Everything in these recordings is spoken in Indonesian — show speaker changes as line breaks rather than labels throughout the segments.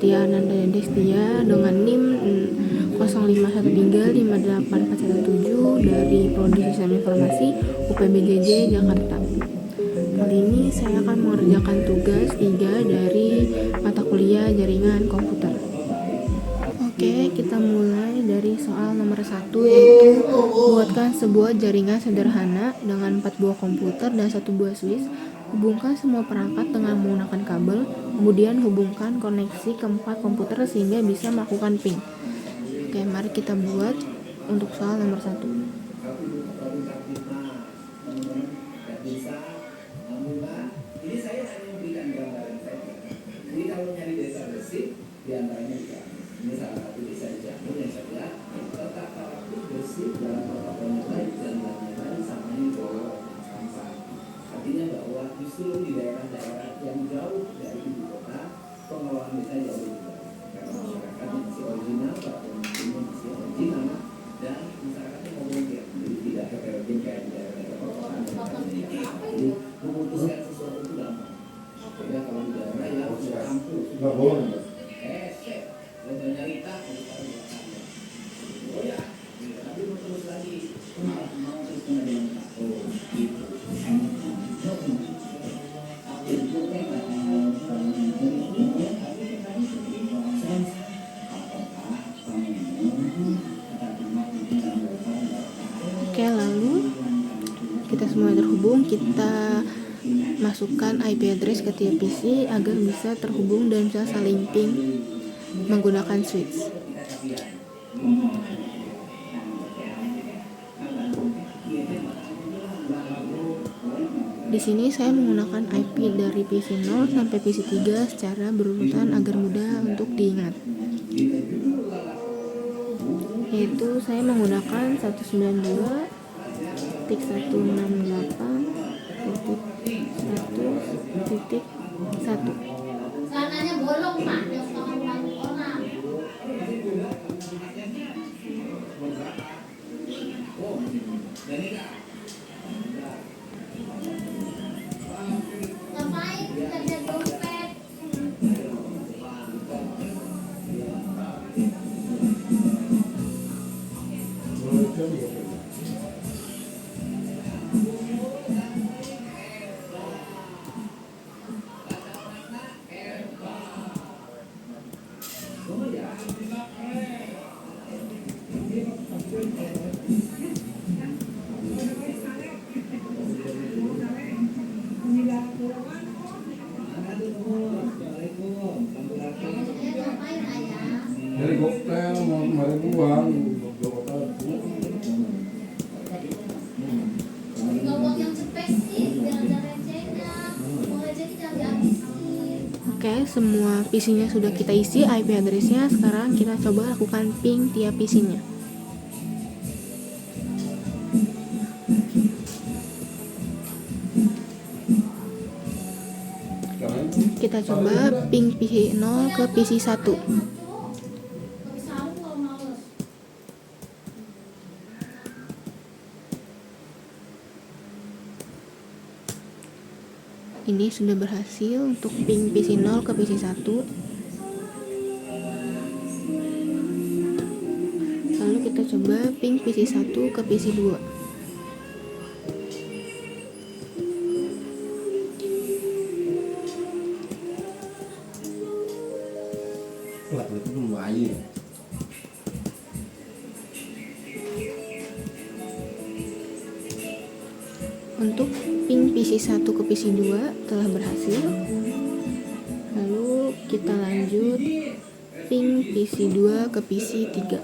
Setia Ananda Destia dengan NIM 051358417 dari Prodi Sistem Informasi UPBJJ Jakarta. Kali ini saya akan mengerjakan tugas 3 dari mata kuliah Jaringan Komputer. Oke, kita mulai dari soal nomor 1, yaitu buatkan sebuah jaringan sederhana dengan 4 buah komputer dan 1 buah switch. Hubungkan semua perangkat dengan menggunakan kabel, kemudian hubungkan koneksi ke 4 komputer sehingga bisa melakukan ping. Oke, mari kita buat untuk soal nomor 1.
Ini saya hanya memberikan gambaran saja. Jadi kalau nyari desa bersih, diantaranya juga ini salah satu desa di Jambi yang saya bilang tata waktu bersih dalam protokolnya baik dan lain-lain sama ini bahwa artinya bahwa justru di daerah-daerah yang jauh dari ibu kota pengelolaan desa jauh lebih baik karena masyarakatnya masih original, bahwa masih original dan masyarakatnya homogen, jadi tidak heterogen kayak di daerah-daerah perkotaan. Jadi memutuskan sesuatu itu gampang. Sehingga kalau di daerah ya sudah kampus, nggak boleh. Udah nyarita oh ya, tapi mau terus lagi mau terus pengadilan gitu.
Oke, lalu kita semua terhubung, kita masukkan IP address ke tiap PC agar bisa terhubung dan bisa saling ping menggunakan switch. Di sini saya menggunakan IP dari PC 0 sampai PC 3 secara berurutan agar mudah untuk diingat. Yaitu saya menggunakan 192.168.1.1.
Sananya bolong, Pak. Ngapain kerja dompet?
Dari koktel mau kemarin uang
Ngomong yang cepet sih, jangan recehnya. Mau aja kita dihabisin.
Oke, semua PC-nya sudah kita isi IP address-nya. Sekarang kita coba lakukan ping tiap PC-nya. Kita coba ping PC 0 ke PC 1. Ini sudah berhasil untuk ping PC 0 ke PC 1. Lalu kita coba ping PC 1 ke PC 2. Untuk ping PC 1 ke PC 2 telah berhasil. Lalu kita lanjut ping PC 2 ke PC 3.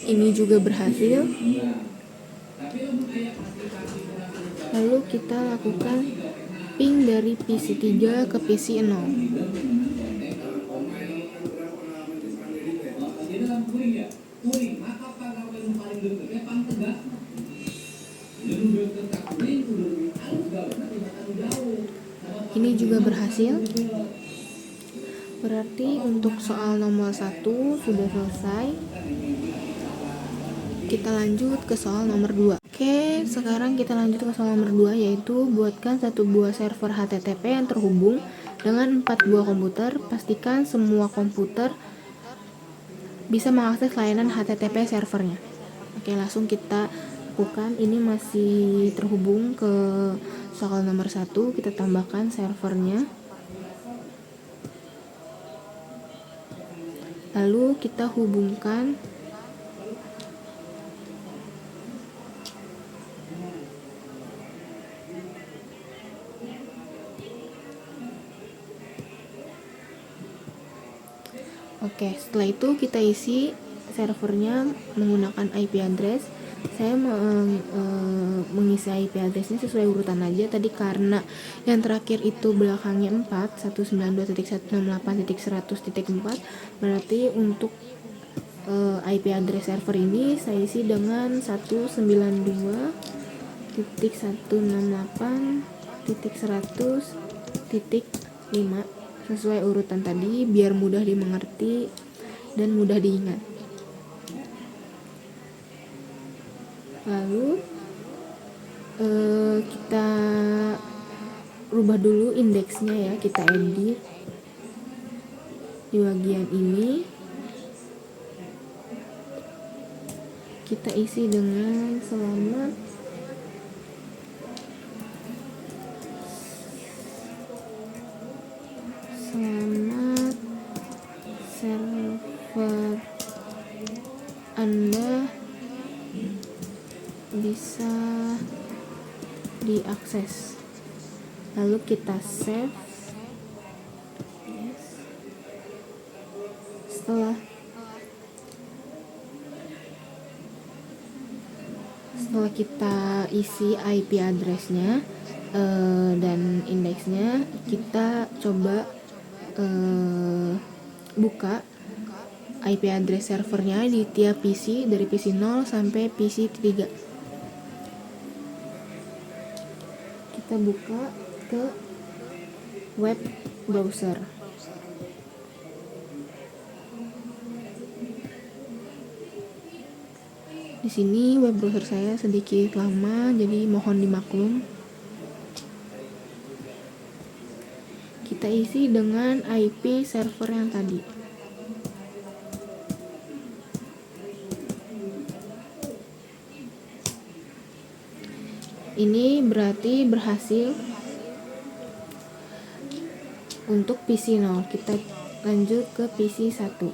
Ini juga berhasil. Lalu kita lakukan ping dari PC 3 ke PC 0. Ini juga berhasil. Berarti untuk soal nomor 1 sudah selesai. Kita lanjut ke soal nomor 2. Oke, sekarang kita lanjut ke soal nomor 2, yaitu buatkan satu buah server HTTP yang terhubung dengan 4 buah komputer. Pastikan semua komputer bisa mengakses layanan HTTP servernya. Oke, langsung kita lakukan. Ini masih terhubung ke soal nomor 1. Kita tambahkan servernya. Lalu kita hubungkan Oke, setelah itu kita isi servernya menggunakan IP address. Saya mengisi IP addressnya sesuai urutan aja tadi, karena yang terakhir itu belakangnya 4, 192.168.100.4. Berarti untuk IP address server ini saya isi dengan 192.168.100.5 sesuai urutan tadi, biar mudah dimengerti dan mudah diingat. Lalu kita rubah dulu indeksnya ya, kita edit di bagian ini, kita isi dengan selamat server Anda bisa diakses. Lalu kita save. Setelah kita isi IP addressnya dan indeksnya, kita coba buka IP address servernya di tiap PC dari PC 0 sampai PC 3. Kita buka ke web browser. Di sini web browser saya sedikit lama, jadi mohon dimaklum. Kita isi dengan IP server yang tadi. Ini berarti berhasil untuk PC 0. Kita lanjut ke PC 1.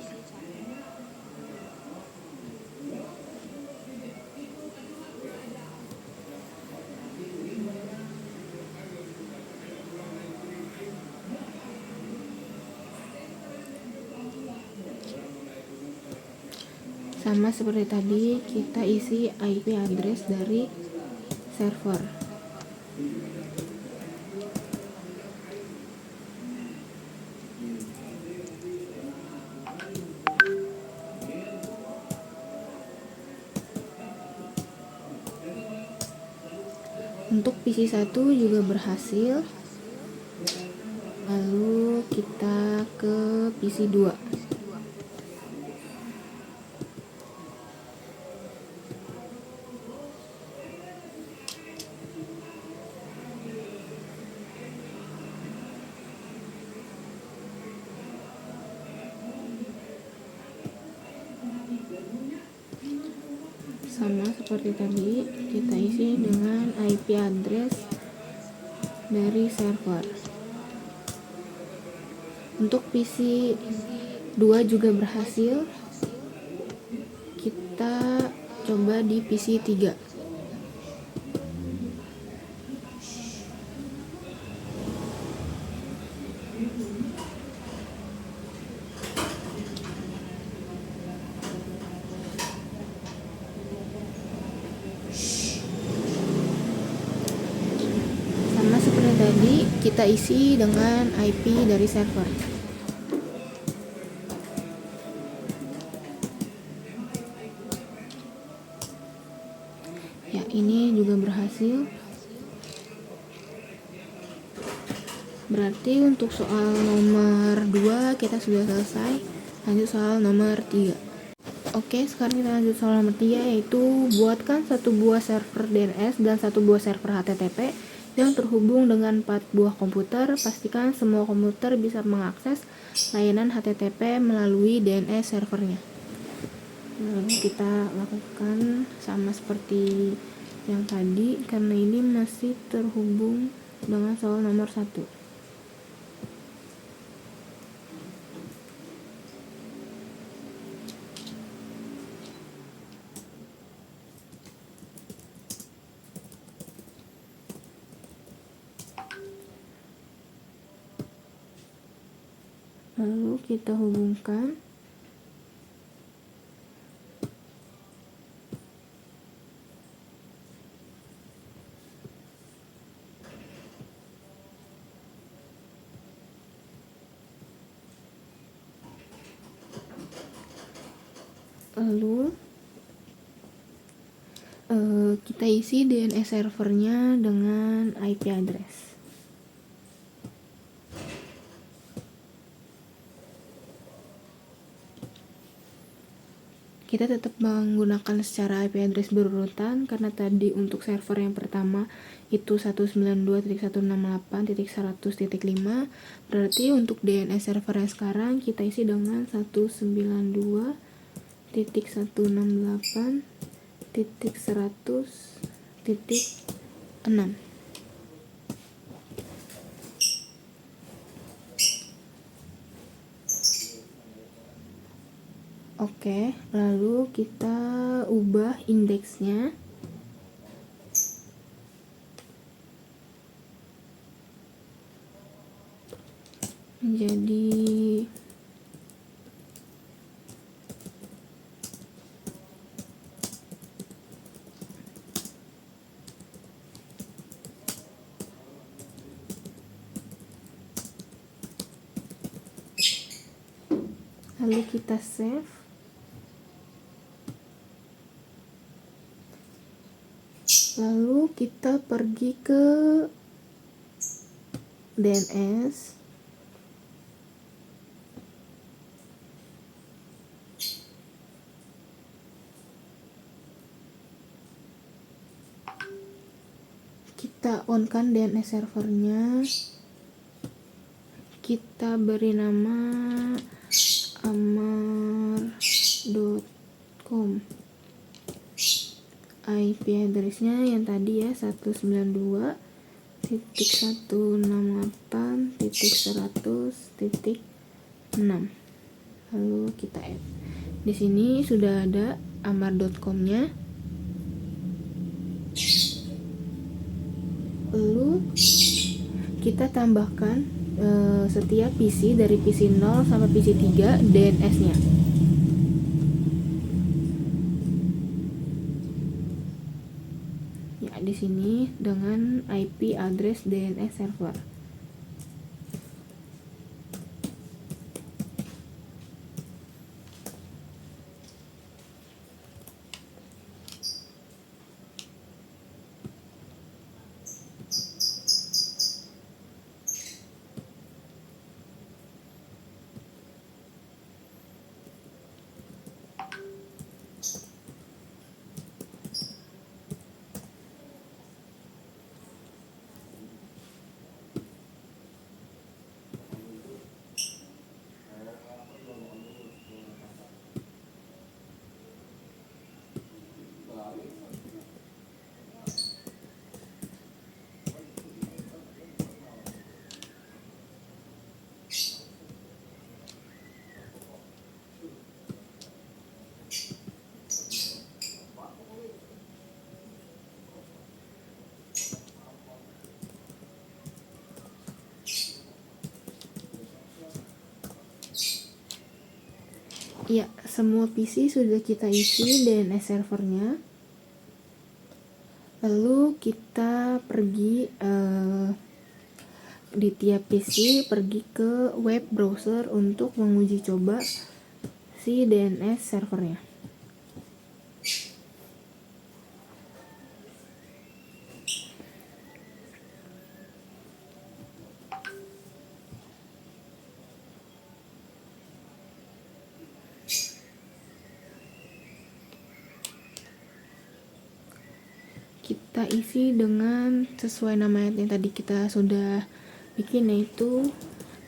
Sama seperti tadi, kita isi IP address dari server. Untuk PC 1 juga berhasil. Lalu kita ke PC 2. Sama seperti tadi, kita isi dengan IP address dari server. Untuk PC 2 juga berhasil. Kita coba di PC 3. Sama seperti tadi, kita isi dengan IP dari server. Ya, ini juga berhasil. Berarti untuk soal nomor 2 kita sudah selesai. Lanjut soal nomor 3. Oke, sekarang kita lanjut soal nomor 3, yaitu buatkan satu buah server DNS dan satu buah server HTTP yang terhubung dengan 4 buah komputer. Pastikan semua komputer bisa mengakses layanan HTTP melalui DNS servernya. Lalu kita lakukan sama seperti yang tadi, karena ini masih terhubung dengan soal nomor 1. Lalu kita hubungkan. Lalu kita isi DNS servernya dengan IP address. Kita tetap menggunakan secara IP address berurutan, karena tadi untuk server yang pertama itu 192.168.100.5. Berarti untuk DNS server yang sekarang kita isi dengan 192.168.100.6. Oke, lalu kita ubah indeksnya menjadi lalu kita save. Lalu kita pergi ke DNS. Kita on-kan DNS servernya. Kita beri nama amar.com. IP address-nya yang tadi ya, 192.168.100.6. Lalu kita add. Di sini sudah ada amar.com-nya. Lalu kita tambahkan setiap PC dari PC 0 sampai PC 3 DNS-nya. Ya, di sini dengan IP address DNS server. Ya, semua PC sudah kita isi DNS servernya. Lalu kita pergi di tiap PC, pergi ke web browser untuk menguji coba si DNS servernya. kita isi dengan sesuai nama yang tadi kita sudah bikin, yaitu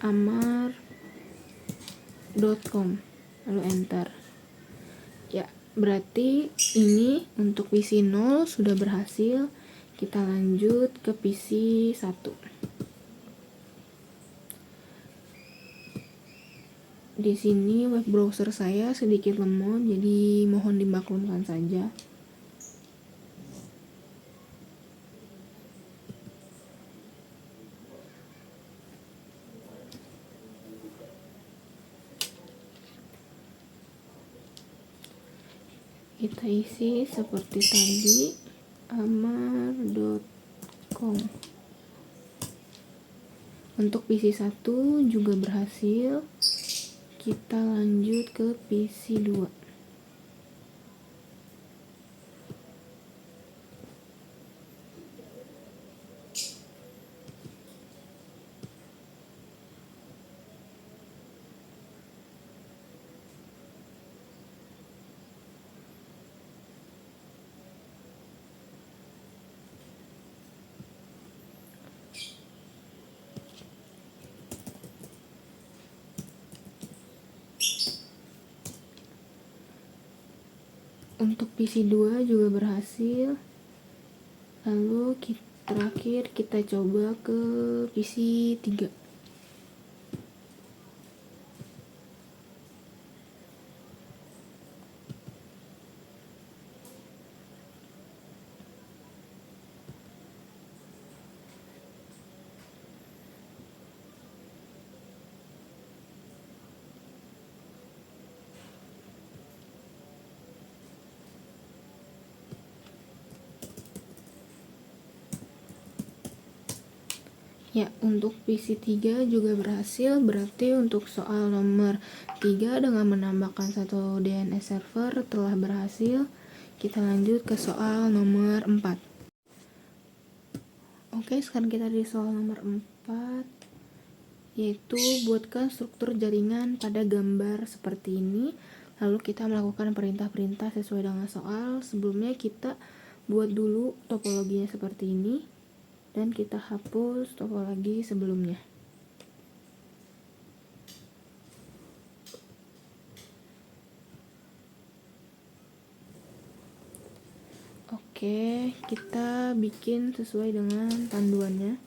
amar.com, lalu enter. Ya, berarti ini untuk PC 0 sudah berhasil. Kita lanjut ke PC 1. Di sini web browser saya sedikit lemot, jadi mohon dimaklumkan saja. Kita isi seperti tadi, amar.com. Untuk PC 1 juga berhasil. Kita lanjut ke PC 2. Untuk PC 2 juga berhasil. Lalu terakhir kita coba ke PC 3. Ya, untuk PC 3 juga berhasil. Berarti untuk soal nomor 3 dengan menambahkan satu DNS server telah berhasil. Kita lanjut ke soal nomor 4. Oke, sekarang kita di soal nomor 4, yaitu buatkan struktur jaringan pada gambar seperti ini. Lalu kita melakukan perintah-perintah sesuai dengan soal. Sebelumnya kita buat dulu topologinya seperti ini, dan kita hapus topologi sebelumnya. Oke, kita bikin sesuai dengan panduannya.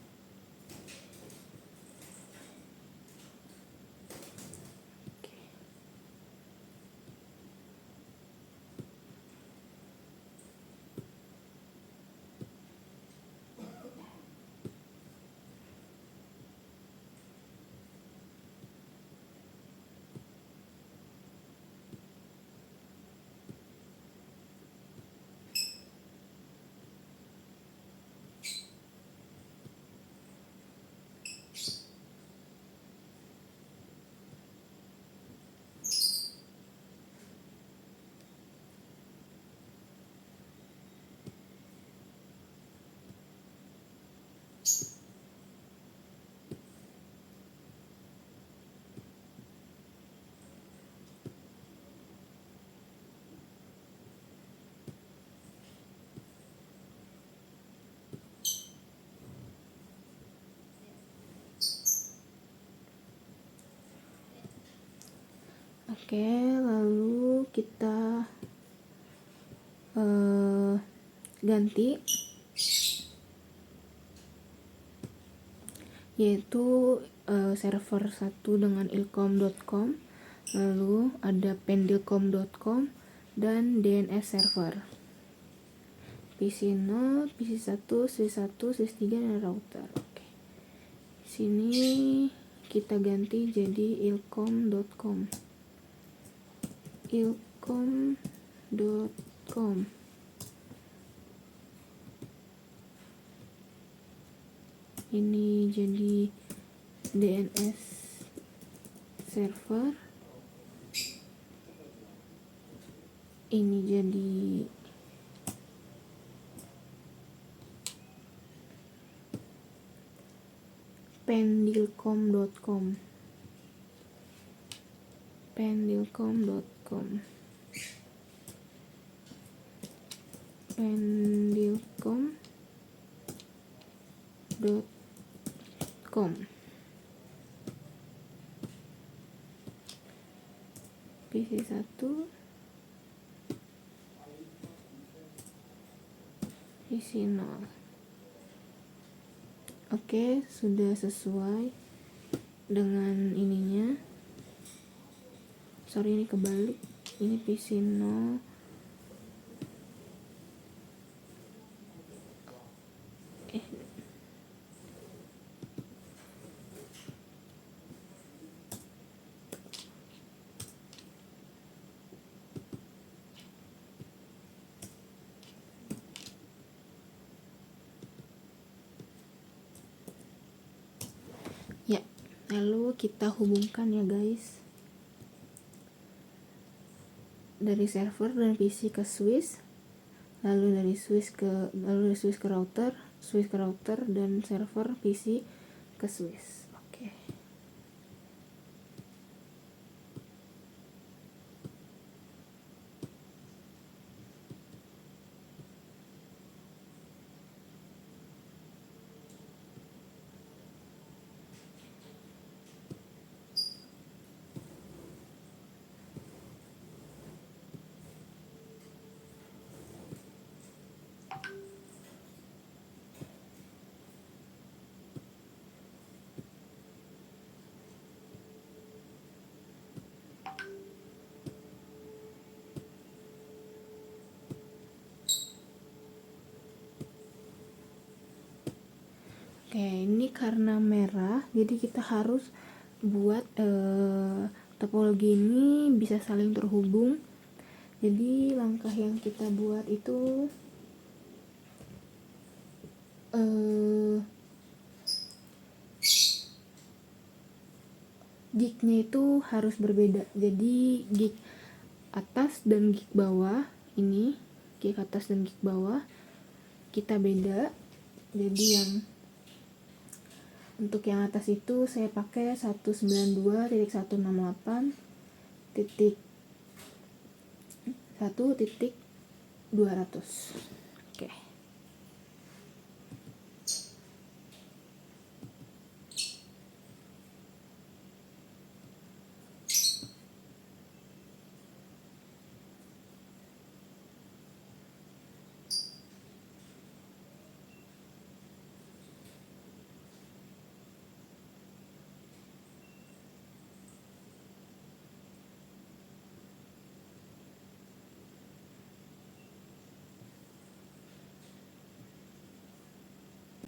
Oke, lalu kita ganti, yaitu server 1 dengan ilkom.com, lalu ada pendilkom.com dan DNS server. PC 0, PC 1, C1, C3 dan router. Oke. Sini kita ganti jadi ilkom.com. ilkom.com. Ini jadi DNS server. Ini jadi pendilkom.com. pendilkom.com. pendilkom.com. PC 1, PC 0. Oke, sudah sesuai dengan ininya. Sorry, ini kebalik. Ini PC 0. Ya, lalu kita hubungkan ya guys, dari server dan PC ke Swiss, lalu dari Swiss ke router, dan server PC ke Swiss. Oke. Oke, ini karena merah, jadi kita harus buat topologi ini bisa saling terhubung. Jadi langkah yang kita buat itu gignya itu harus berbeda. Jadi gig atas dan gig bawah, ini gig atas dan gig bawah kita beda. Jadi yang untuk yang atas itu saya pakai 192.168.1.200. Oke.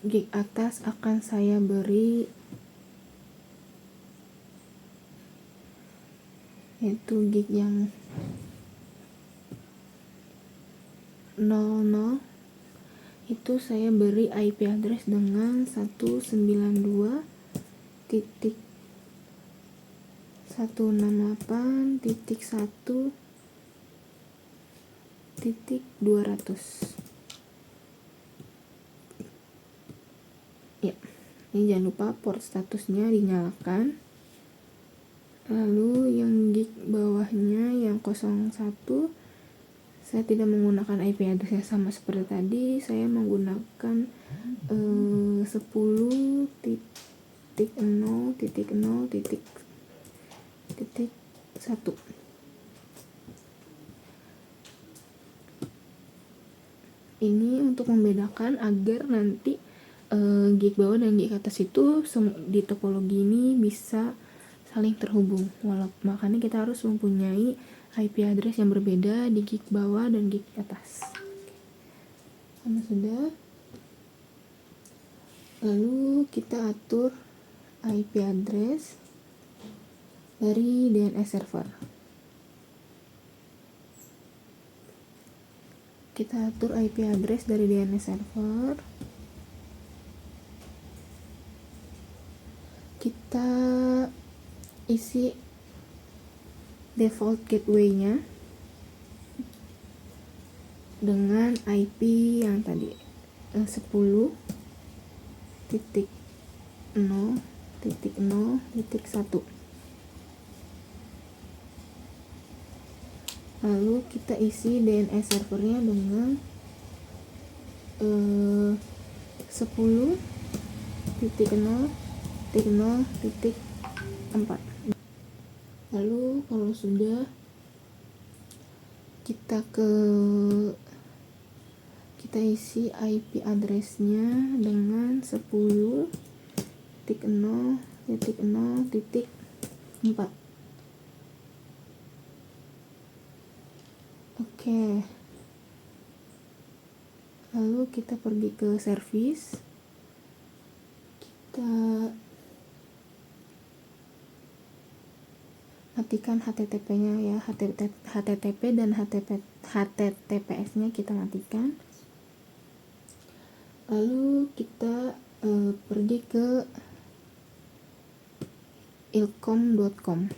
Gig atas akan saya beri yaitu gig yang 00, itu saya beri IP address dengan 192.168.1.200. Ya, ini jangan lupa port statusnya dinyalakan. Lalu yang gig bawahnya yang 01, saya tidak menggunakan IP address yang sama seperti tadi. Saya menggunakan 10.0.0.1. Ini untuk membedakan agar nanti gig bawah dan gig atas itu di topologi ini bisa saling terhubung. Makanya kita harus mempunyai IP address yang berbeda di gig bawah dan gig atas. Karena sudah, lalu kita atur IP address dari DNS server. Kita atur IP address dari DNS server. Kita isi default gateway-nya dengan IP yang tadi 10.0.0.1. Lalu kita isi DNS servernya dengan 10 0.0.0.4. Lalu kalau sudah, kita isi IP address-nya dengan 10.0.0.4. Oke. Lalu kita pergi ke service. Kita matikan HTTP-nya ya, HTTP dan HTTPS-nya kita matikan. Lalu kita pergi ke ilkom.com.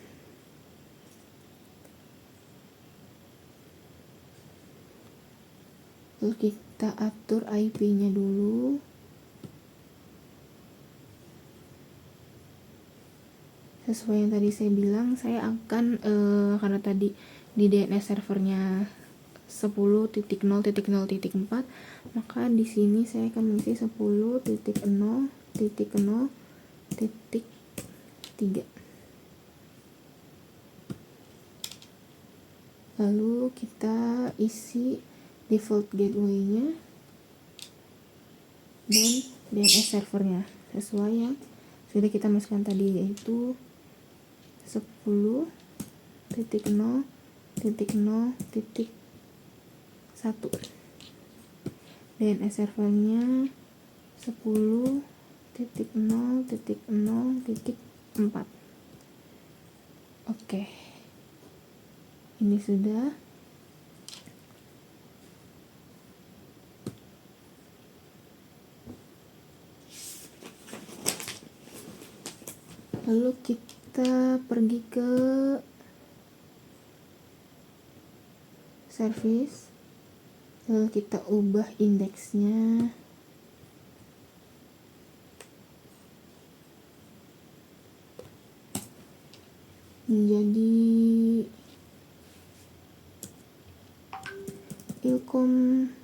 Lalu kita atur IP-nya dulu. Sesuai yang tadi saya bilang, saya akan karena tadi di DNS servernya 10.0.0.4, maka di sini saya akan mengisi 10.0.0.3. Lalu kita isi default gateway-nya dan DNS servernya sesuai yang sudah kita masukkan tadi, yaitu 10.0.0.1. DNS servernya 10.0.0.4. Oke, ini sudah. Lalu kita pergi ke service, lalu kita ubah indeksnya menjadi ilkom.com.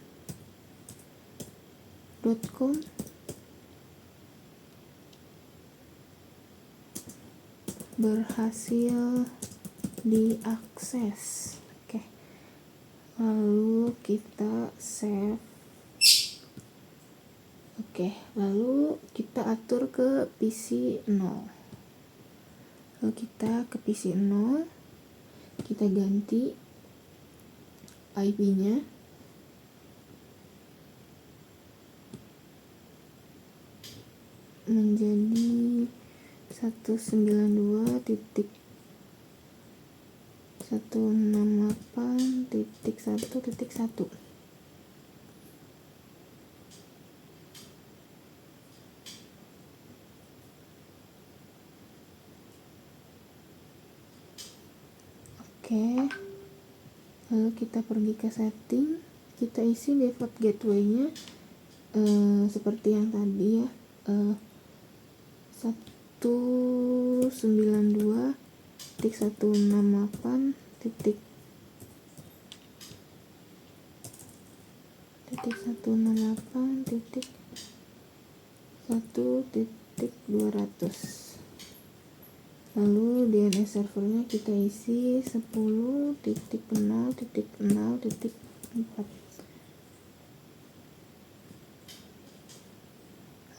Berhasil diakses. Oke. Lalu kita save. Oke, lalu kita atur ke PC 0. Lalu kita ke PC 0, kita ganti IP-nya menjadi 192.168.1.1. Oke, lalu kita pergi ke setting, kita isi default gateway-nya seperti yang tadi ya, 192.168.1.200. Lalu DNS servernya kita isi 10.0.0.4.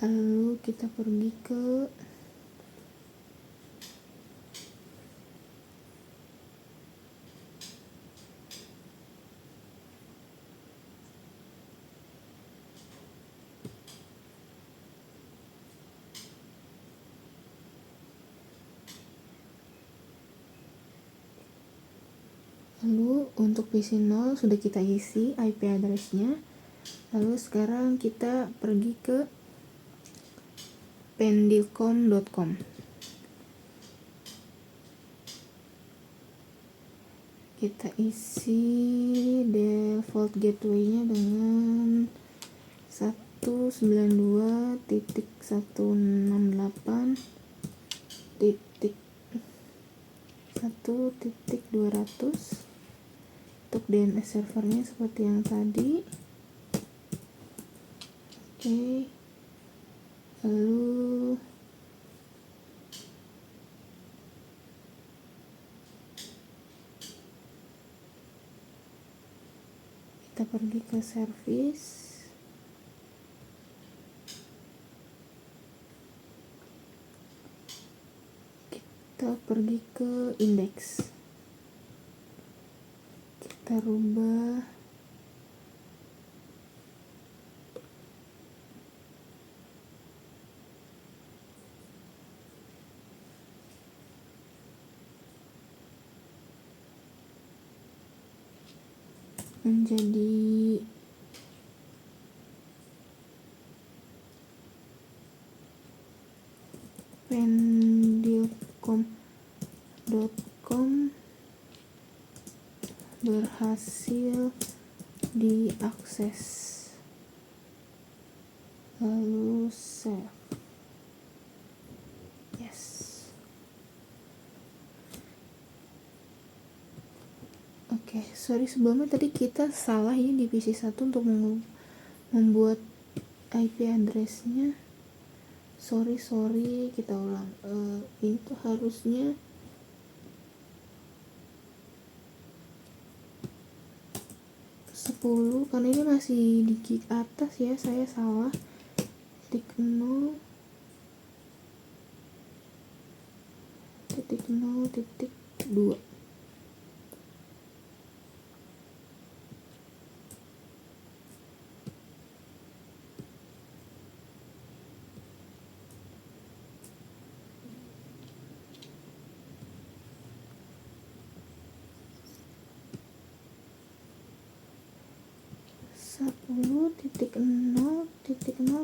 Lalu kita pergi ke lalu untuk PC 0 sudah kita isi IP address-nya. Lalu sekarang kita pergi ke pendilkom.com. Kita isi default gateway-nya dengan 192.1.200. Untuk DNS servernya seperti yang tadi. Oke. Lalu Kita pergi ke service. Kita pergi ke indeks. Kita rubah menjadi pendilcom.com berhasil diakses, lalu save. Yes. Oke, sorry sebelumnya tadi kita salah ya di PC1 untuk membuat IP address-nya. Sorry, kita ulang. Ini tuh harusnya karena ini masih di gig atas ya, saya salah. Titik 0 titik 2.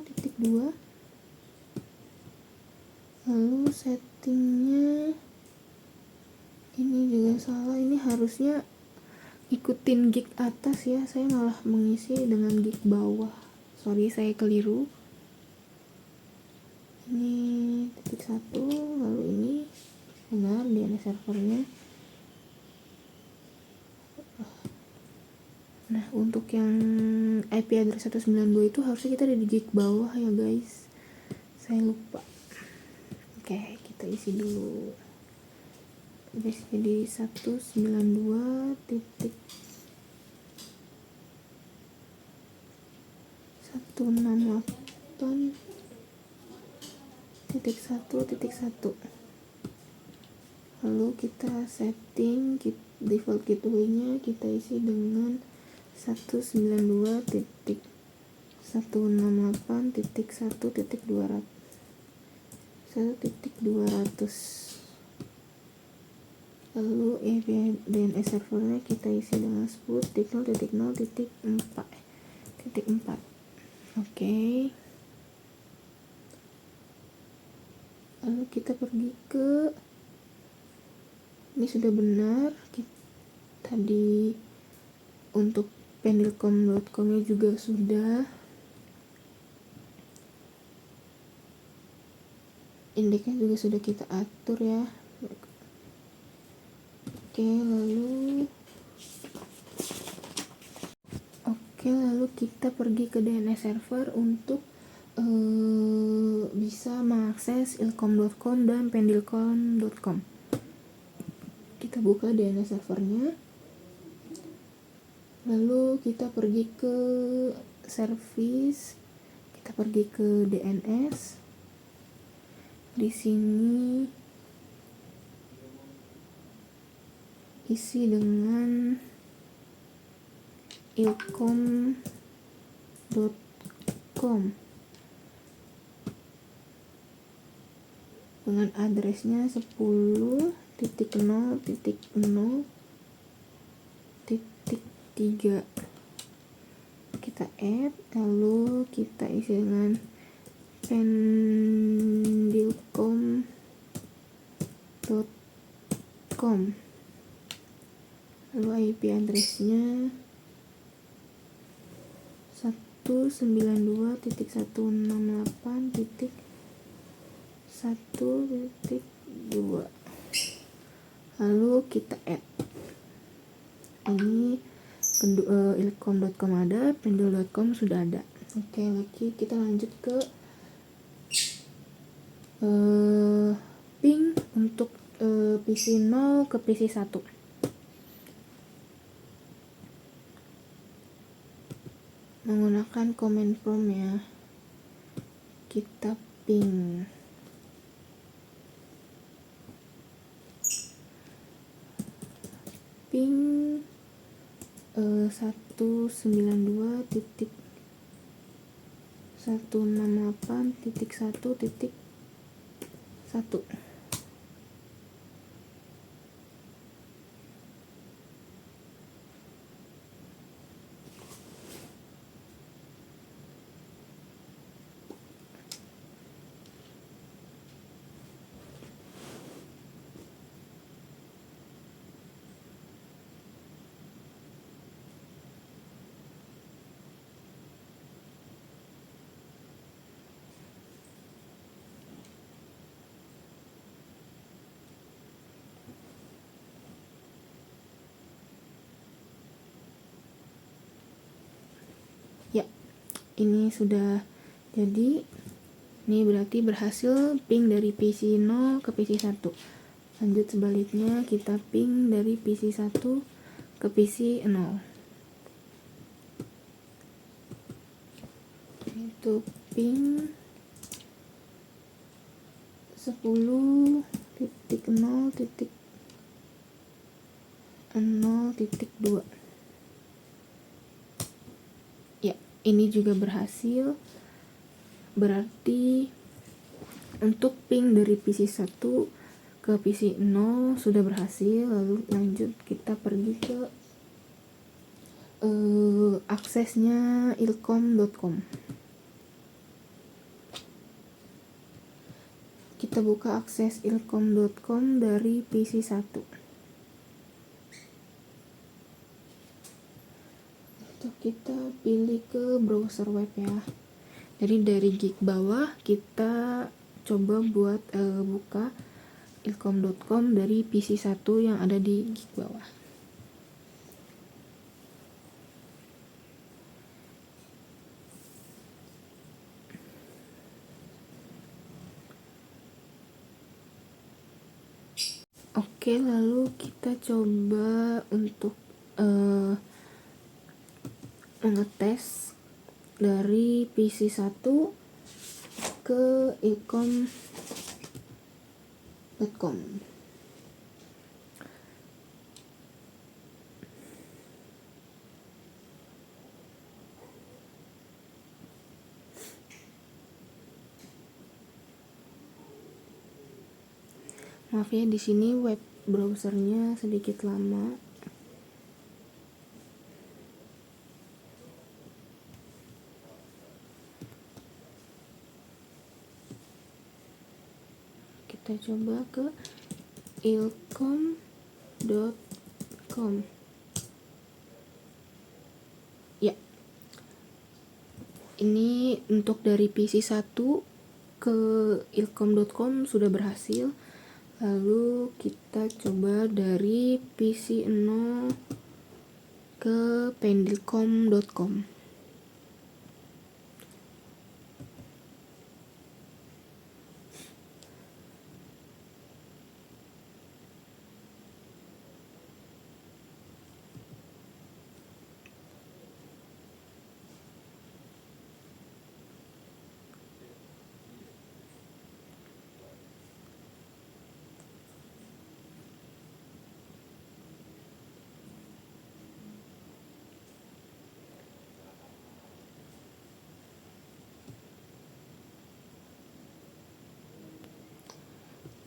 titik 2. Lalu settingnya ini juga salah, ini harusnya ikutin gig atas ya, saya malah mengisi dengan gig bawah. Sorry, saya keliru. Ini titik 1, lalu ini benar DNS servernya. Nah, untuk yang IP address 192 itu harusnya kita ada di gig bawah ya guys, saya lupa. Oke, kita isi dulu. Guys, jadi 192 titik 168 titik 1 lalu kita setting default gateway-nya kita isi dengan 192 titik 168 titik 1.200 lalu API DNS servernya kita isi dengan 10.0.0.4. Oke. Lalu kita pergi ke, ini sudah benar. Tadi untuk pendilcom.com-nya juga sudah. Indeksnya juga sudah kita atur ya. Lalu kita pergi ke DNS server untuk bisa mengakses ilkom.com dan pendilcom.com. Kita buka DNS servernya, lalu kita pergi ke service, kita pergi ke DNS. Di sini isi dengan ilkom.com dengan addressnya 10.0.0.3. Kita add, lalu kita isi dengan pendilcom.com, lalu IP addressnya 192.168.1.2, lalu kita add. Ini ilkom.com ada, pendil.com sudah ada. Oke, lagi kita lanjut ke ping untuk PC 0 ke PC 1. menggunakan command prompt ya. Kita ping ping 192.168.1.1. Ya, ini sudah jadi. Ini berarti berhasil ping dari PC 0 ke PC 1. Lanjut sebaliknya, kita ping dari PC 1 ke PC 0. Itu ping 10.0.0.2. Ya, ini juga berhasil. Berarti untuk ping dari PC 1 ke PC 0 sudah berhasil. Lalu lanjut kita pergi ke aksesnya ilkom.com. Kita buka akses ilkom.com dari PC 1. Untuk kita pilih ke browser web ya. Jadi dari gig bawah kita coba buat buka ilkom.com dari PC 1 yang ada di gig bawah. Oke, lalu kita coba untuk mengetes dari PC 1 ke ilkom.com. Maaf ya, di sini web browsernya sedikit lama. Kita coba ke ilkom.com. Ya, ini untuk dari PC 1 ke ilkom.com sudah berhasil. Lalu kita coba dari PC 0 ke pendilkom.com.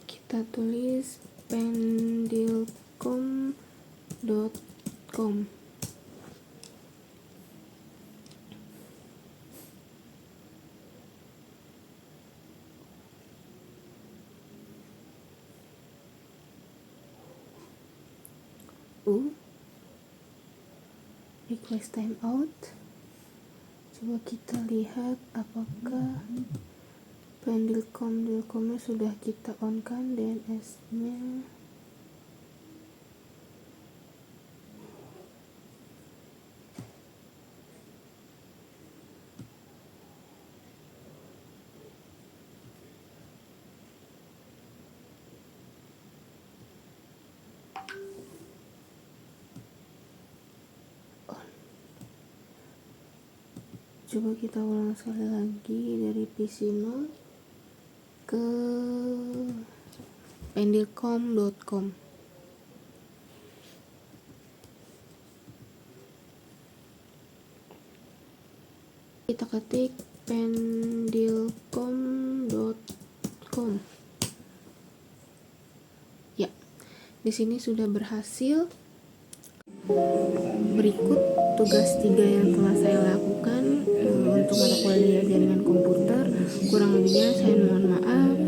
Kita tulis pendilkom.com. Request timeout. Coba kita lihat apakah pendilkomnya sudah kita on kan DNS-nya. Coba kita ulang sekali lagi dari PC0 ke pendilkom.com. Kita ketik pendilkom.com. Ya, di sini sudah berhasil. Berikut tugas 3 yang telah saya lakukan untuk mata kuliah jaringan komputer. Kurang lebihnya saya mohon maaf.